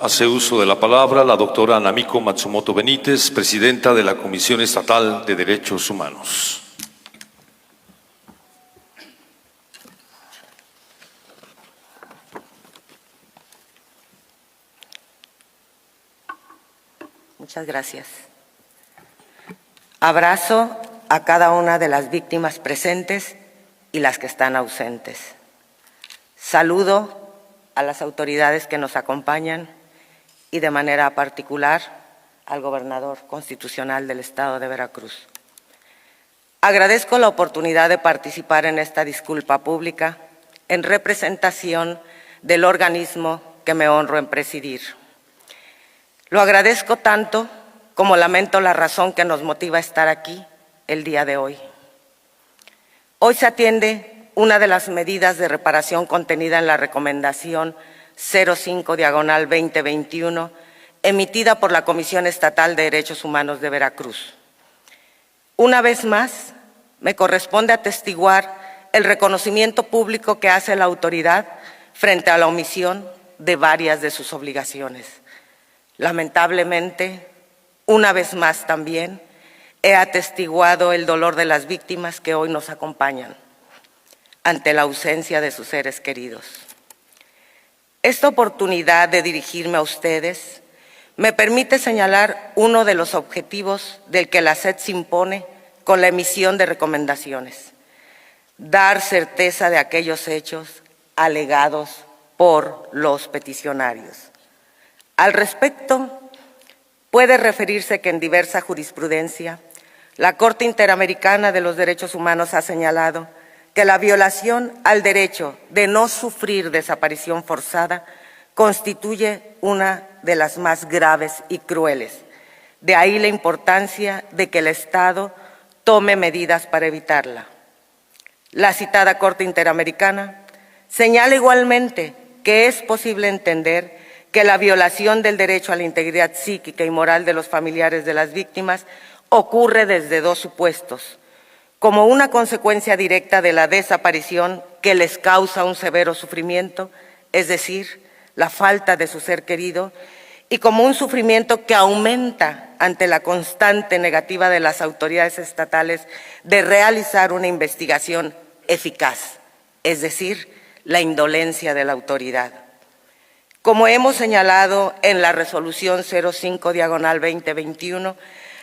Hace uso de la palabra la doctora Namiko Matsumoto Benítez, presidenta de la Comisión Estatal de Derechos Humanos. Muchas gracias. Abrazo a cada una de las víctimas presentes y las que están ausentes. Saludo a las autoridades que nos acompañan y de manera particular al gobernador constitucional del Estado de Veracruz. Agradezco la oportunidad de participar en esta disculpa pública en representación del organismo que me honro en presidir. Lo agradezco tanto como lamento la razón que nos motiva a estar aquí el día de hoy. Hoy se atiende una de las medidas de reparación contenida en la recomendación 05/2021 emitida por la Comisión Estatal de Derechos Humanos de Veracruz. Una vez más, me corresponde atestiguar el reconocimiento público que hace la autoridad frente a la omisión de varias de sus obligaciones. Lamentablemente, una vez más también, he atestiguado el dolor de las víctimas que hoy nos acompañan ante la ausencia de sus seres queridos. Esta oportunidad de dirigirme a ustedes me permite señalar uno de los objetivos del que la SED se impone con la emisión de recomendaciones: dar certeza de aquellos hechos alegados por los peticionarios. Al respecto, puede referirse que en diversa jurisprudencia, la Corte Interamericana de los Derechos Humanos ha señalado que la violación al derecho de no sufrir desaparición forzada constituye una de las más graves y crueles. De ahí la importancia de que el Estado tome medidas para evitarla. La citada Corte Interamericana señala igualmente que es posible entender que la violación del derecho a la integridad psíquica y moral de los familiares de las víctimas ocurre desde dos supuestos: como una consecuencia directa de la desaparición que les causa un severo sufrimiento, es decir, la falta de su ser querido, y como un sufrimiento que aumenta ante la constante negativa de las autoridades estatales de realizar una investigación eficaz, es decir, la indolencia de la autoridad. Como hemos señalado en la resolución 05/2021,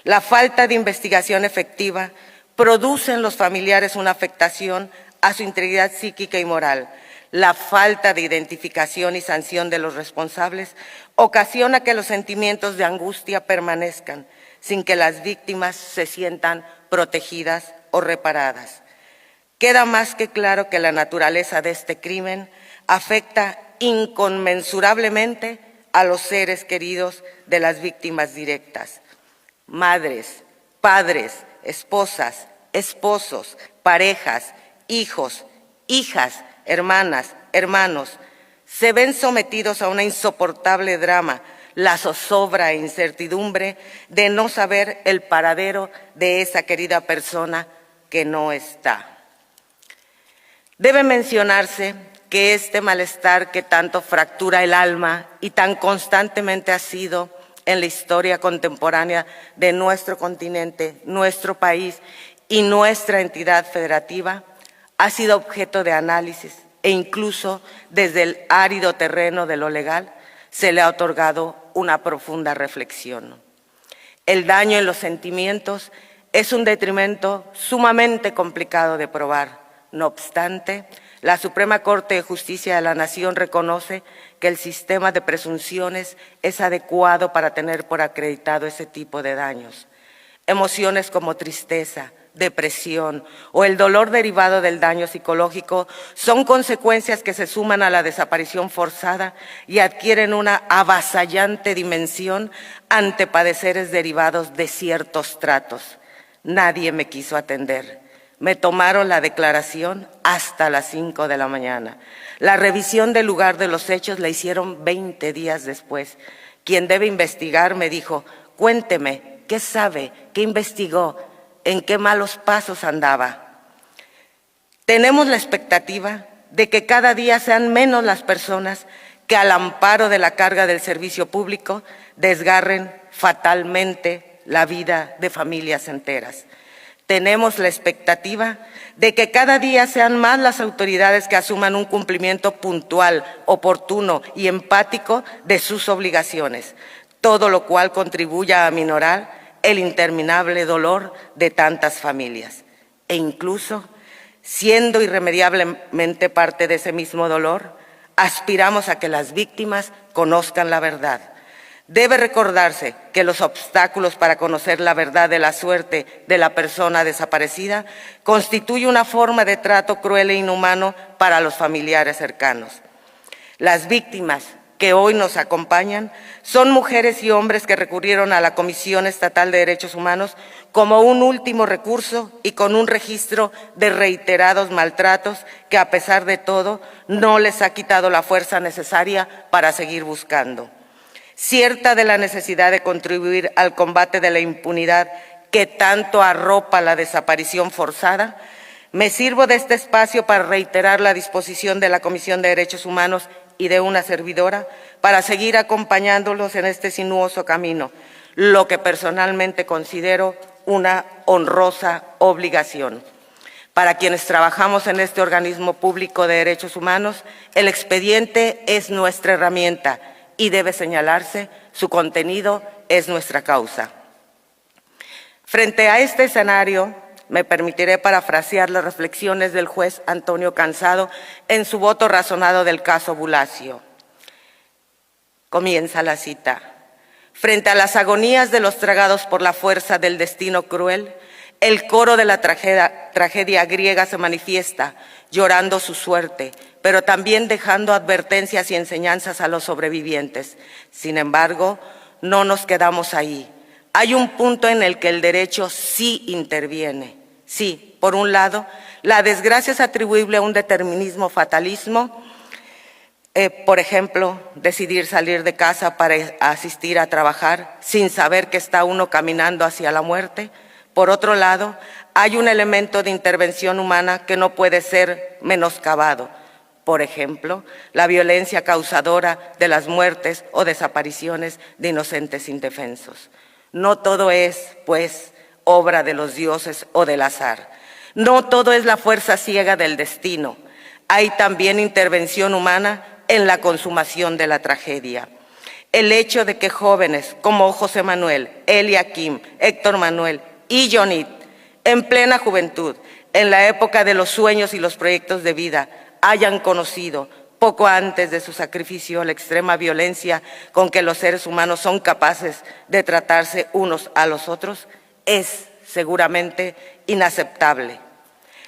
la falta de investigación efectiva produce en los familiares una afectación a su integridad psíquica y moral. La falta de identificación y sanción de los responsables ocasiona que los sentimientos de angustia permanezcan sin que las víctimas se sientan protegidas o reparadas. Queda más que claro que la naturaleza de este crimen afecta inconmensurablemente a los seres queridos de las víctimas directas. Madres, padres, esposas, esposos, parejas, hijos, hijas, hermanas, hermanos, se ven sometidos a una insoportable drama, la zozobra e incertidumbre de no saber el paradero de esa querida persona que no está. Debe mencionarse que este malestar que tanto fractura el alma y tan constantemente ha sido en la historia contemporánea de nuestro continente, nuestro país y nuestra entidad federativa, ha sido objeto de análisis e incluso desde el árido terreno de lo legal se le ha otorgado una profunda reflexión. El daño en los sentimientos es un detrimento sumamente complicado de probar. No obstante, la Suprema Corte de Justicia de la Nación reconoce que el sistema de presunciones es adecuado para tener por acreditado ese tipo de daños. Emociones como tristeza, depresión o el dolor derivado del daño psicológico son consecuencias que se suman a la desaparición forzada y adquieren una avasallante dimensión ante padeceres derivados de ciertos tratos. Nadie me quiso atender. Me tomaron la declaración hasta las 5 de la mañana. La revisión del lugar de los hechos la hicieron 20 días después. Quien debe investigar me dijo: cuénteme, ¿qué sabe? ¿Qué investigó? ¿En qué malos pasos andaba? Tenemos la expectativa de que cada día sean menos las personas que al amparo de la carga del servicio público desgarren fatalmente la vida de familias enteras. Tenemos la expectativa de que cada día sean más las autoridades que asuman un cumplimiento puntual, oportuno y empático de sus obligaciones, todo lo cual contribuya a aminorar el interminable dolor de tantas familias. E incluso, siendo irremediablemente parte de ese mismo dolor, aspiramos a que las víctimas conozcan la verdad. Debe recordarse que los obstáculos para conocer la verdad de la suerte de la persona desaparecida constituye una forma de trato cruel e inhumano para los familiares cercanos. Las víctimas que hoy nos acompañan son mujeres y hombres que recurrieron a la Comisión Estatal de Derechos Humanos como un último recurso y con un registro de reiterados maltratos que, a pesar de todo, no les ha quitado la fuerza necesaria para seguir buscando. Cierta de la necesidad de contribuir al combate de la impunidad que tanto arropa la desaparición forzada, me sirvo de este espacio para reiterar la disposición de la Comisión de Derechos Humanos y de una servidora para seguir acompañándolos en este sinuoso camino, lo que personalmente considero una honrosa obligación. Para quienes trabajamos en este organismo público de derechos humanos, el expediente es nuestra herramienta y debe señalarse, su contenido es nuestra causa. Frente a este escenario, me permitiré parafrasear las reflexiones del juez Antonio Cansado en su voto razonado del caso Bulacio. Comienza la cita. Frente a las agonías de los tragados por la fuerza del destino cruel, el coro de la tragedia griega se manifiesta, llorando su suerte, pero también dejando advertencias y enseñanzas a los sobrevivientes. Sin embargo, no nos quedamos ahí. Hay un punto en el que el derecho sí interviene. Sí, por un lado, la desgracia es atribuible a un determinismo fatalismo, por ejemplo, decidir salir de casa para asistir a trabajar sin saber que está uno caminando hacia la muerte. Por otro lado, hay un elemento de intervención humana que no puede ser menoscabado. Por ejemplo, la violencia causadora de las muertes o desapariciones de inocentes indefensos. No todo es, pues, obra de los dioses o del azar. No todo es la fuerza ciega del destino. Hay también intervención humana en la consumación de la tragedia. El hecho de que jóvenes como José Manuel, Eliakim, Héctor Manuel y Jonit, en plena juventud, en la época de los sueños y los proyectos de vida, hayan conocido, poco antes de su sacrificio, la extrema violencia con que los seres humanos son capaces de tratarse unos a los otros, es seguramente inaceptable.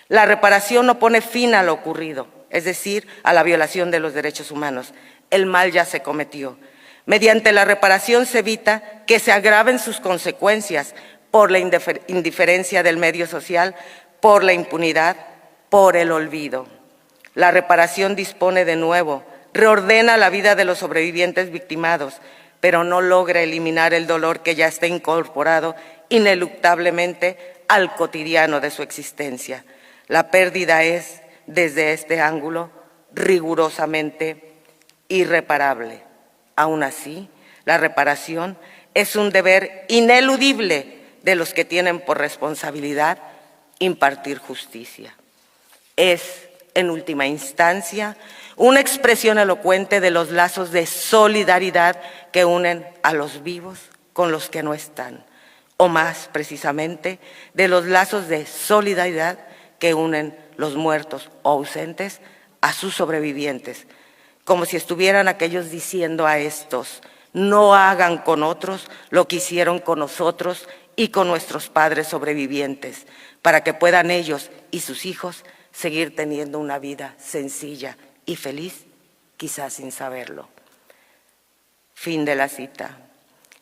La reparación no pone fin a lo ocurrido, es decir, a la violación de los derechos humanos. El mal ya se cometió. Mediante la reparación se evita que se agraven sus consecuencias por la indiferencia del medio social, por la impunidad, por el olvido. La reparación dispone de nuevo, reordena la vida de los sobrevivientes victimados, pero no logra eliminar el dolor que ya está incorporado ineluctablemente al cotidiano de su existencia. La pérdida es, desde este ángulo, rigurosamente irreparable. Aún así, la reparación es un deber ineludible de los que tienen por responsabilidad impartir justicia. Es, en última instancia, una expresión elocuente de los lazos de solidaridad que unen a los vivos con los que no están, o más precisamente, de los lazos de solidaridad que unen los muertos o ausentes a sus sobrevivientes, como si estuvieran aquellos diciendo a estos: no hagan con otros lo que hicieron con nosotros y con nuestros padres sobrevivientes, para que puedan ellos y sus hijos seguir teniendo una vida sencilla y feliz, quizás sin saberlo. Fin de la cita.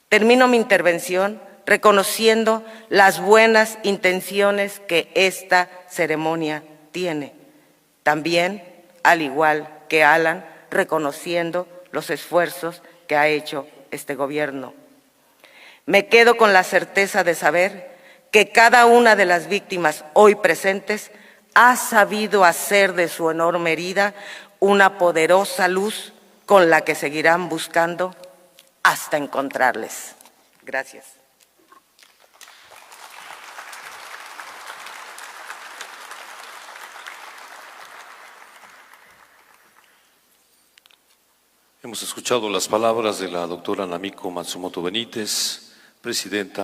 Termino mi intervención reconociendo las buenas intenciones que esta ceremonia tiene. También, al igual que Alan, reconociendo los esfuerzos que ha hecho este gobierno. Me quedo con la certeza de saber que cada una de las víctimas hoy presentes ha sabido hacer de su enorme herida una poderosa luz con la que seguirán buscando hasta encontrarles. Gracias. Hemos escuchado las palabras de la doctora Namiko Matsumoto Benítez, presidenta